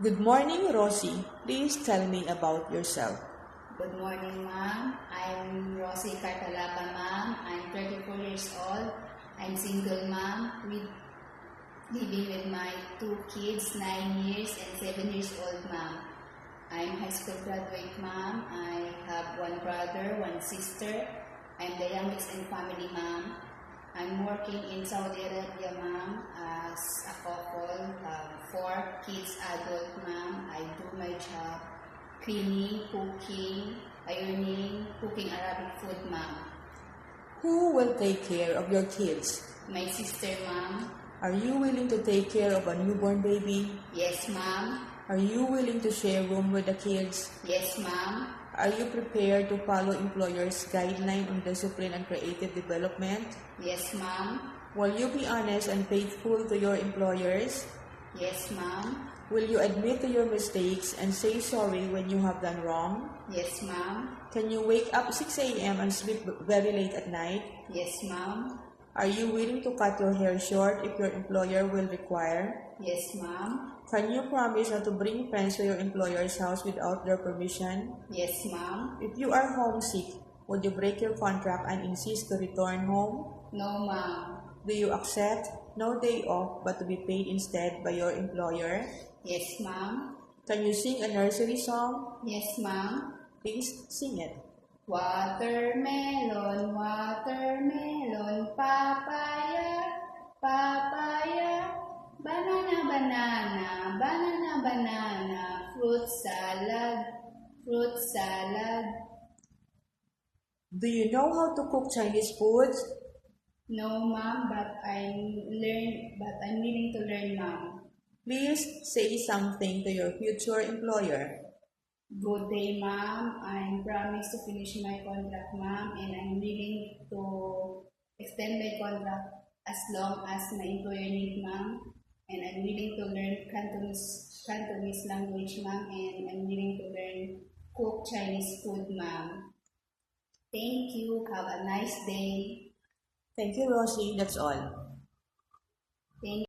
Good morning, Rosie. Please tell me about yourself. Good morning, ma'am. I'm Rosie Cartalapa, ma'am. I'm 34 years old. I'm single, ma'am, living with my two kids, 9 years and 7 years old, ma'am. I'm high school graduate, ma'am. I have one brother, one sister. I'm the youngest in family, ma'am. I'm working in Saudi Arabia, ma'am, as a couple, 4 kids, adult, ma'am. I do my job, cleaning, cooking, ironing, cooking Arabic food, ma'am. Who will take care of your kids? My sister, ma'am. Are you willing to take care of a newborn baby? Yes, ma'am. Are you willing to share room with the kids? Yes, ma'am. Are you prepared to follow employers' guideline on discipline and creative development? Yes, ma'am. Will you be honest and faithful to your employers? Yes, ma'am. Will you admit to your mistakes and say sorry when you have done wrong? Yes, ma'am. Can you wake up 6 a.m. and sleep very late at night? Yes, ma'am. Are you willing to cut your hair short if your employer will require? Yes, ma'am. Can you promise not to bring friends to your employer's house without their permission? Yes, ma'am. If you are homesick, would you break your contract and insist to return home? No, ma'am. Do you accept no day off but to be paid instead by your employer? Yes, ma'am. Can you sing a nursery song? Yes, ma'am. Please sing it. Watermelon, watermelon, papaya, papaya, banana, banana, banana, banana, fruit salad, fruit salad. Do you know how to cook Chinese food? No, ma'am, but I'm willing to learn, ma'am. Please say something to your future employer. Good day, ma'am. I promise to finish my contract, ma'am, and I'm willing to extend my contract as long as my employer needs, ma'am. And I'm willing to learn Cantonese language, ma'am, and I'm willing to learn cook Chinese food, ma'am. Thank you. Have a nice day. Thank you, Rosie. That's all. Thank